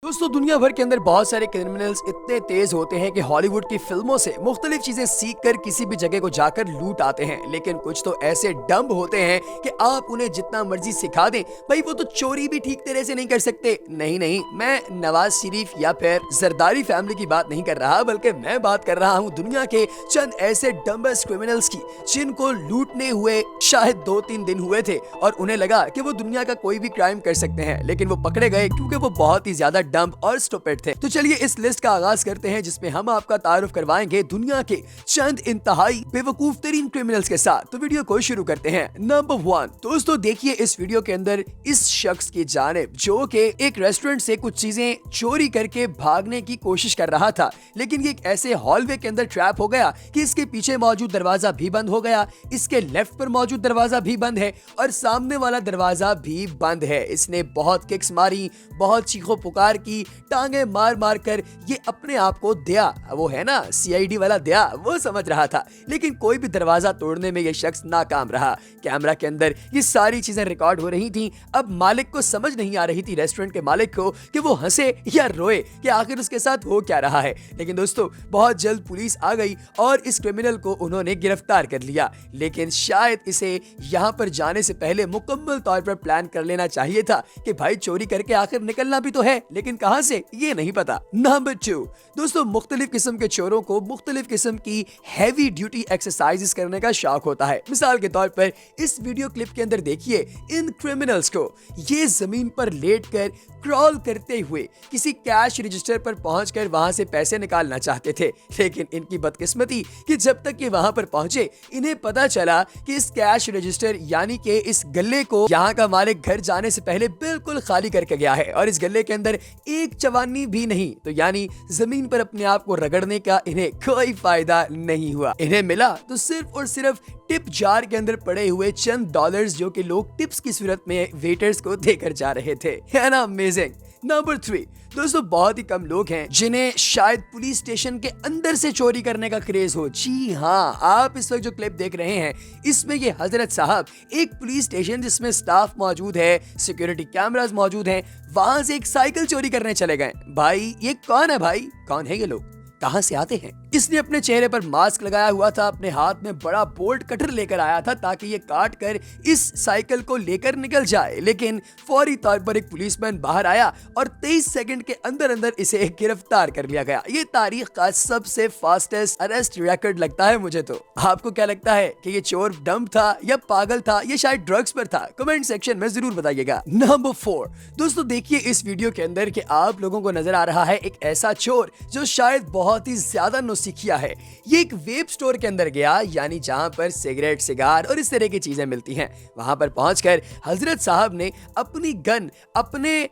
दोस्तों दुनिया भर के अंदर बहुत सारे क्रिमिनल्स इतने तेज होते हैं कि हॉलीवुड की फिल्मों से मुख्तलिफ चीजें सीख कर किसी भी जगह को जाकर लूट आते हैं। लेकिन कुछ तो ऐसे डम्ब होते हैं कि आप उन्हें जितना मर्जी सिखा दें, भाई वो तो चोरी भी ठीक तरह से नहीं कर सकते। नहीं, मैं नवाज शरीफ या फिर जरदारी फैमिली की बात नहीं कर रहा, बल्कि मैं बात कर रहा हूँ दुनिया के चंद ऐसे डम्बेस्ट क्रिमिनल्स की जिनको लूटने हुए शायद 2-3 दिन हुए थे और उन्हें लगा कि वो दुनिया का कोई भी क्राइम कर सकते हैं, लेकिन वो पकड़े गए क्योंकि वो बहुत ही ज्यादा डम्ब और स्टूपिड थे। तो चलिए इस लिस्ट का आगाज करते हैं जिसमें हम आपका तारुफ करवाएंगे दुनिया के चंद इंतहाई बेवकूफ तरीन क्रिमिनल्स के साथ। तो वीडियो को शुरू करते हैं। नंबर 1 दोस्तों देखिए इस वीडियो के अंदर इस शख्स की जानिब जो कि एक रेस्टोरेंट से कुछ चीजें चोरी करके भागने की कोशिश कर रहा था, लेकिन ये एक ऐसे हॉलवे के अंदर ट्रैप हो गया कि इसके पीछे मौजूद दरवाजा भी बंद हो गया, इसके लेफ्ट पर मौजूद दरवाजा भी बंद है और सामने वाला दरवाजा भी बंद है। इसने बहुत किक्स मारी, बहुत चीखों पुकार की, टांगे मार मार कर ये अपने आप को दया, वो है ना सीआईडी वाला दया, वो समझ रहा था। लेकिन कोई भी दरवाजा तोड़ने में ये शख्स नाकाम रहा। कैमरा के अंदर ये सारी चीजें रिकॉर्ड हो रही थी। अब मालिक को समझ नहीं आ रही थी, रेस्टोरेंट के मालिक को, कि वो हंसे या रोए कि आखिर उसके साथ हो क्या रहा है। लेकिन दोस्तों बहुत जल्द पुलिस आ गई और इस क्रिमिनल को उन्होंने गिरफ्तार कर लिया। लेकिन शायद इसे यहाँ पर जाने से पहले मुकम्मल तौर पर प्लान कर लेना चाहिए था कि भाई चोरी करके आखिर निकलना भी तो है, लेकिन कहां से ये नहीं पता। नंबर 2 दोस्तों मुख्तलिफ किस्म के चोरों को मुख्तलिफ किस्म की हैवी ड्यूटी एक्सरसाइजेस करने का शौक होता है। मिसाल के तौर पर इस वीडियो क्लिप के अंदर देखिए इन क्रिमिनल्स को, ये जमीन पर लेटकर क्रॉल करते हुए किसी कैश रजिस्टर पर पहुंचकर वहां से पैसे निकालना चाहते थे। लेकिन इनकी बदकिस्मती कि जब तक ये वहां पर पहुंचे इन्हें पता चला कि इस कैश रजिस्टर यानी कि इस गल्ले को यहाँ का मालिक घर जाने से पहले बिल्कुल खाली करके गया है और इस गल्ले के अंदर एक चवानी भी नहीं। तो यानी जमीन पर अपने आप को रगड़ने का इन्हें कोई फायदा नहीं हुआ। इन्हें मिला तो सिर्फ और सिर्फ टिप जार के अंदर पड़े हुए चंद डॉलर्स जो कि लोग टिप्स की सूरत में वेटर्स को देकर जा रहे थे। है ना अमेजिंग। नंबर 3 दोस्तों बहुत ही कम लोग हैं जिन्हें शायद पुलिस स्टेशन के अंदर से चोरी करने का क्रेज हो। जी हाँ, आप इस वक्त जो क्लिप देख रहे हैं इसमें ये हजरत साहब एक पुलिस स्टेशन जिसमें स्टाफ मौजूद है, सिक्योरिटी कैमरास मौजूद हैं, वहां से एक साइकिल चोरी करने चले गए। भाई ये कौन है? भाई कौन है ये लोग? कहां से आते हैं? इसने अपने चेहरे पर मास्क लगाया हुआ था, अपने हाथ में बड़ा बोल्ट कटर लेकर आया था ताकि ये काट कर इस साइकिल को लेकर निकल जाए। लेकिन फौरी तौर पर एक पुलिसमैन बाहर आया और 23 सेकंड के अंदर अंदर इसे गिरफ्तार कर लिया गया। ये तारीख का सबसे फास्टेस्ट अरेस्ट रिकॉर्ड लगता है मुझे। तो आपको क्या लगता है कि ये चोर डम्ब था या पागल था या शायद ड्रग्स पर था? कमेंट सेक्शन में जरूर बताइएगा। नंबर 4 दोस्तों देखिए इस वीडियो के अंदर कि आप लोगों को नजर आ रहा है एक ऐसा चोर जो शायद बहुत ही ज्यादा नौसिखिया है। ये एक वेब स्टोर के अंदर गया, यानी जहां पर सिगरेट, सिगार और इस तरह की चीजें मिलती हैं। वहां पर पहुंचकर हजरत साहब ने अपनी गन अपने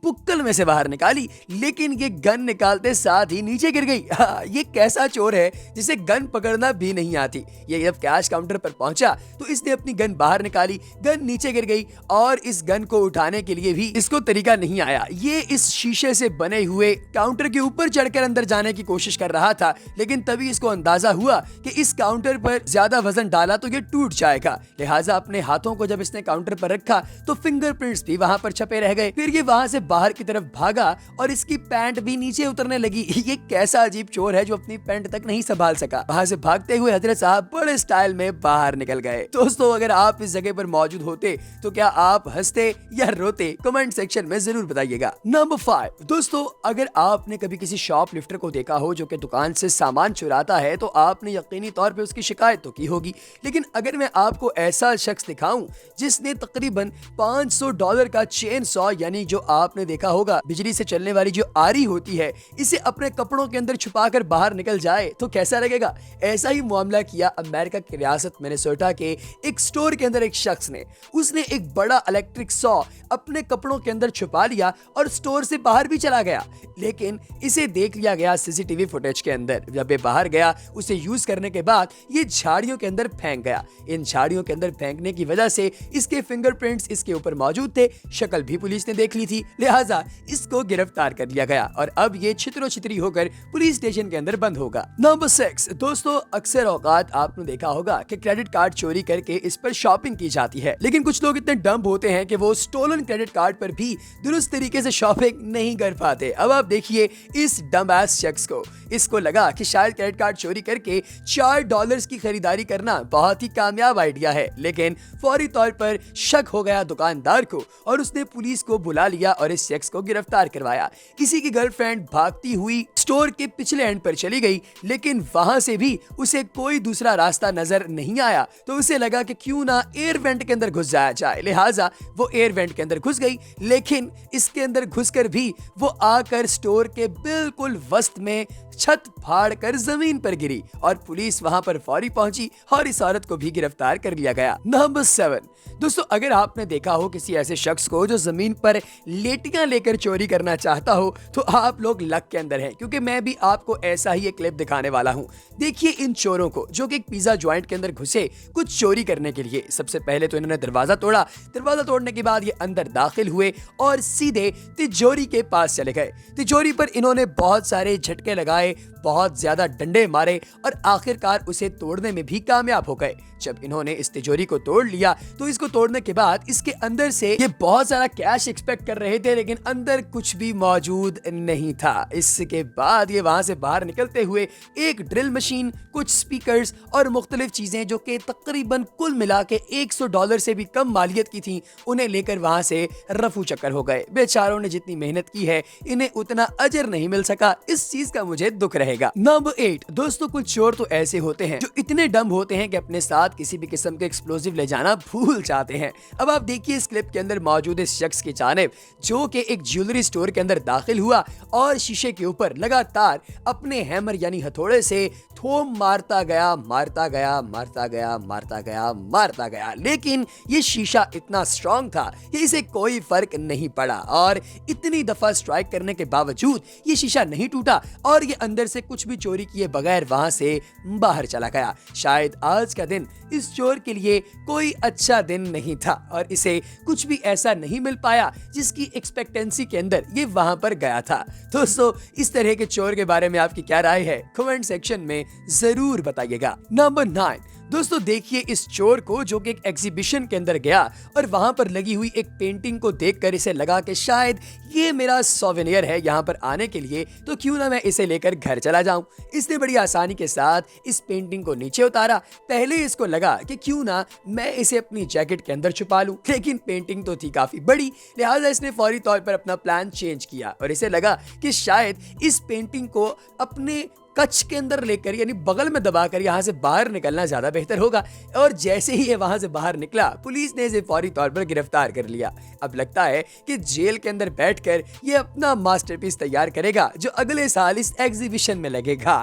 बुक्कल में से बाहर निकाली, लेकिन ये गन निकालते साथ ही नीचे गिर गई। ये कैसा चोर है जिसे गन पकड़ना भी नहीं आती? ये जब कैश काउंटर पर पहुंचा तो इसने अपनी गन बाहर निकाली, गन नीचे गिर गई और इस गन को उठाने के लिए भी इसको तरीका नहीं आया। ये इस शीशे से बने हुए काउंटर के ऊपर चढ़कर अंदर जाने की कोशिश कर रहा था, लेकिन तभी इसको अंदाजा हुआ कि इस काउंटर पर ज्यादा वजन डाला तो ये टूट जाएगा। लिहाजा अपने हाथों को जब इसने काउंटर पर रखा तो फिंगरप्रिंट्स भी वहां पर छपे रह गए। फिर ये वहां से बाहर की तरफ भागा और इसकी पैंट भी नीचे उतरने लगी। ये कैसा अजीब चोर है जो अपनी पैंट तक नहीं संभाल सका। वहां से भागते हुए हजरत साहब बड़े स्टाइल में बाहर निकल गए। दोस्तों अगर आप इस जगह पर मौजूद होते तो क्या आप हंसते या रोते? कमेंट सेक्शन में जरूर बताइएगा। नंबर 5 दोस्तों अगर आपने कभी किसी शॉप लिफ्टर को देखा हो जो कि दुकान से सामान चुराता है तो आपने यकीनी तौर पे उसकी शिकायत तो की होगी। लेकिन अगर मैं आपको ऐसा शख्स दिखाऊं जिसने तकरीबन $500 का चेन सॉ, यानी जो आपने देखा होगा बिजली से चलने वाली जो आरी होती है, इसे अपने कपड़ों के अंदर छुपाकर बाहर निकल जाए तो कैसा लगेगा? ऐसा ही मामला किया अमेरिका की रियासत मिनेसोटा के एक स्टोर के अंदर एक शख्स ने। उसने एक बड़ा इलेक्ट्रिक सॉ अपने कपड़ों के अंदर छुपा लिया और स्टोर से बाहर भी चला गया, लेकिन इसे देख लिया गया सीसीटीवी फुटेज के अंदर। जब ये बाहर गया उसे यूज करने के बाद ये झाड़ियों के अंदर फेंक गया। इन झाड़ियों के अंदर फेंकने की वजह से इसके फिंगरप्रिंट्स इसके ऊपर मौजूद थे, शक्ल भी पुलिस ने देख ली थी। लिहाजा लिहाजा इसको गिरफ्तार कर लिया गया और अब ये छितरो छितरी होकर पुलिस स्टेशन के अंदर बंद होगा। नंबर 6 दोस्तों, अक्सर औकात आपने देखा होगा कि क्रेडिट कार्ड चोरी करके इस पर शॉपिंग की जाती है, लेकिन कुछ लोग इतने डम्ब होते हैं कि वो स्टोलन क्रेडिट कार्ड पर भी दुरुस्त तरीके से शॉपिंग नहीं कर पाते। अब आप देखिए इस डम्ब एस शख्स को, इसको लगा कि शायद क्रेडिट कार्ड चोरी करके $4 की खरीदारी करना बहुत ही कामयाब आइडिया है, लेकिन फौरी तौर पर शक हो गया दुकानदार को और उसने पुलिस को बुला लिया और इस शख्स को गिरफ्तार करवाया। किसी की गर्लफ्रेंड भागती हुई स्टोर के पिछले एंड पर चली गई, लेकिन वहां से भी उसे कोई दूसरा रास्ता नजर नहीं आया, तो उसे लगा कि क्यों ना एयर वेंट के अंदर घुस जाया जाए। लिहाजा वो एयर वेंट के अंदर घुस गई, लेकिन इसके अंदर घुसकर भी वो आकर स्टोर के बिल्कुल वस्त में छत फाड़ कर जमीन पर गिरी और पुलिस वहां पर फौरी पहुंची और इस औरत को भी गिरफ्तार कर लिया गया। नंबर 7 दोस्तों, अगर आपने देखा हो किसी ऐसे शख्स को जो जमीन पर लेटियां लेकर चोरी करना चाहता हो, तो आप लोग लक के अंदर हैं, क्योंकि मैं भी आपको ऐसा ही एक क्लिप दिखाने वाला हूं। देखिए इन चोरों को जो कि एक पिज्जा जॉइंट के अंदर घुसे कुछ चोरी करने के लिए। सबसे पहले तो इन्होंने दरवाजा तोड़ा, दरवाजा तोड़ने के बाद ये अंदर दाखिल हुए और सीधे तिजोरी के पास चले गए। तिजोरी पर इन्होंने बहुत सारे झटके लगाए, बहुत ज्यादा डंडे मारे और आखिरकार उसे तोड़ने में भी कामयाब हो गए। जब इन्होंने इस तिजोरी को तोड़ लिया तो इसको तोड़ने के बाद इसके अंदर से ये बहुत सारा कैश एक्सपेक्ट कर रहे थे, लेकिन अंदर कुछ भी मौजूद नहीं था। इसके बाद ये वहां से बाहर निकलते हुए एक ड्रिल मशीन, कुछ स्पीकर्स और मुख्तलिफ चीजें जो कि तकरीबन कुल मिला के $100 से भी कम मालियत की थी, उन्हें लेकर वहां से रफू चक्कर हो गए। बेचारों ने जितनी मेहनत की है इन्हें उतना अजर नहीं मिल सका, इस चीज का मुझे दुख रहेगा। नंबर 8 दोस्तों, कुछ चोर तो ऐसे होते हैं जो इतने डम्ब होते हैं कि अपने साथ किसी भी किस्म के एक्सप्लोजिव ले जाना भूल जाते हैं। अब आप देखिए इस क्लिप के अंदर मौजूद इस शख्स की जानिब जो कि एक ज्वेलरी स्टोर के अंदर दाखिल हुआ और शीशे के ऊपर लगातार अपने हैमर यानी हथौड़े से थोम मारता गया, मारता गया, मारता गया, मारता गया, मारता गया, लेकिन ये शीशा इतना स्ट्रॉन्ग था कि इसे कोई फर्क नहीं पड़ा और इतनी दफा स्ट्राइक करने के बावजूद ये शीशा नहीं टूटा और ये अंदर से कुछ भी चोरी किए बगैर वहां से बाहर चला गया। शायद आज का दिन इस चोर के लिए कोई अच्छा दिन नहीं था और इसे कुछ भी ऐसा नहीं मिल पाया जिसकी एक्सपेक्टेंसी के अंदर ये वहां पर गया था। दोस्तों, इस तरह के चोर के बारे में आपकी क्या राय है, कमेंट सेक्शन में जरूर बताइएगा। नंबर 9 दोस्तों, देखिए इस चोर को जो कि एक एग्जीबिशन के अंदर गया और वहां पर लगी हुई एक पेंटिंग को देखकर इसे लगा कि शायद ये मेरा सोवेनियर है यहाँ पर आने के लिए, तो क्यों ना मैं इसे लेकर घर चला जाऊं। इसने बड़ी आसानी के साथ इस पेंटिंग को नीचे उतारा। पहले इसको लगा कि क्यों ना मैं इसे अपनी जैकेट के अंदर छुपा लूं, लेकिन पेंटिंग तो थी काफी बड़ी, लिहाजा इसने फौरी तौर पर अपना प्लान चेंज किया और इसे लगा कि शायद इस पेंटिंग को अपने कच्छ के अंदर लेकर यानी बगल में दबाकर यहाँ से बाहर निकलना ज्यादा बेहतर होगा। और जैसे ही ये वहां से बाहर निकला, पुलिस ने इसे फौरी तौर पर गिरफ्तार कर लिया। अब लगता है कि जेल के अंदर बैठकर ये अपना मास्टरपीस तैयार करेगा जो अगले साल इस एग्जीबिशन में लगेगा।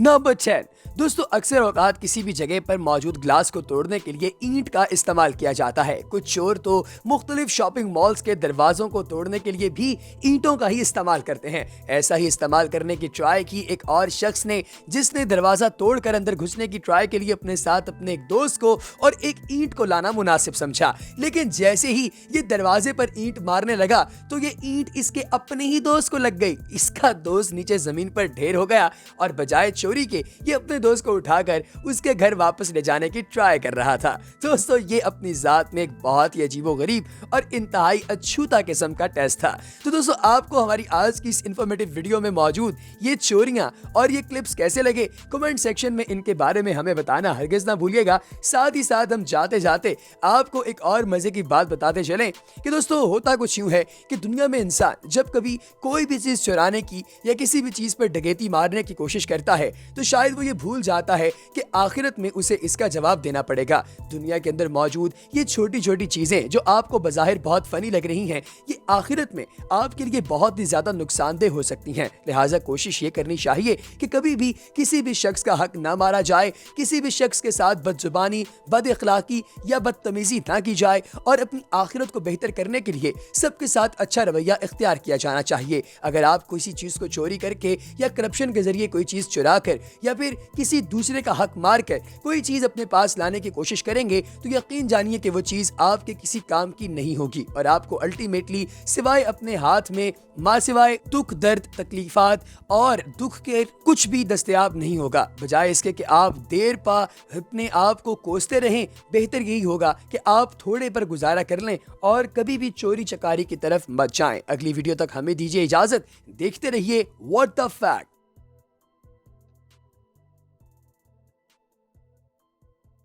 नंबर 10 दोस्तों, अक्सर औकात किसी भी जगह पर मौजूद ग्लास को तोड़ने के लिए ईंट का इस्तेमाल किया जाता है। कुछ चोर तो मुख्तलिफ शॉपिंग मॉल्स के दरवाजों को तोड़ने के लिए भी ईंटों का ही इस्तेमाल करते हैं। ऐसा ही इस्तेमाल करने की ट्राई की एक और शख्स ने, जिसने दरवाजा तोड़कर अंदर घुसने की ट्राई के लिए अपने साथ अपने एक दोस्त को और एक ईंट को लाना मुनासिब समझा, लेकिन जैसे ही ये दरवाजे पर ईंट मारने लगा तो ये ईंट इसके अपने ही दोस्त को लग गई। इसका दोस्त नीचे जमीन पर ढेर हो गया और बजाय चोरी के ये अपने दोस्त को उठाकर उसके घर वापस ले जाने की ट्राई कर रहा था। दोस्तों, ये अपनी जात में एक बहुत ही अजीबोगरीब और इंतहाई अछूता किस्म का टेस्ट था। तो दोस्तों, आपको हमारी आज की इस इंफॉर्मेटिव वीडियो में मौजूद ये चोरियां और ये क्लिप्स कैसे लगे, कमेंट सेक्शन में इनके बारे में हमें बताना हरगिज ना भूलिएगा। साथ ही साथ हम जाते जाते आपको एक और मजे की बात बताते चलें कि दोस्तों, होता कुछ यूं है कि दुनिया में इंसान जब कभी कोई भी चीज चुराने की या किसी भी चीज पर डकैती मारने की कोशिश करता है तो शायद वो ये भूल जाता है कि आखिरत में उसे इसका जवाब देना पड़ेगा। दुनिया के अंदर मौजूद ये छोटी छोटी चीजें जो आपको बज़ाहिर बहुत फनी लग रही हैं, ये आखिरत में आपके लिए बहुत ही ज्यादा नुकसानदेह हो सकती हैं। लिहाजा कोशिश ये करनी चाहिए कि कभी भी किसी भी शख्स का हक ना मारा जाए, किसी भी शख्स के साथ बदजुबानी, बद अखलाकी या बदतमीजी ना की जाए और अपनी आखिरत को बेहतर करने के लिए सबके साथ अच्छा रवैया इख्तियार किया जाना चाहिए। अगर आप किसी चीज़ को चोरी करके या करप्शन के जरिए कोई चीज़ चुरा कर या फिर किसी दूसरे का हक मार कर कोई चीज़ अपने पास लाने की कोशिश करेंगे तो यकीन जानिए कि वो चीज़ आपके किसी काम की नहीं होगी और आपको अल्टीमेटली सिवाय अपने हाथ में सिवाय दुख, दर्द, तकलीफात और दुख के कुछ भी दस्तयाब नहीं होगा। बजाय इसके कि आप देर पा अपने आप को कोसते रहें, बेहतर यही होगा कि आप थोड़े पर गुजारा कर लें और कभी भी चोरी चकारी की तरफ मत जाएं। अगली वीडियो तक हमें दीजिए इजाजत। देखते रहिए व्हाट द फैक्ट।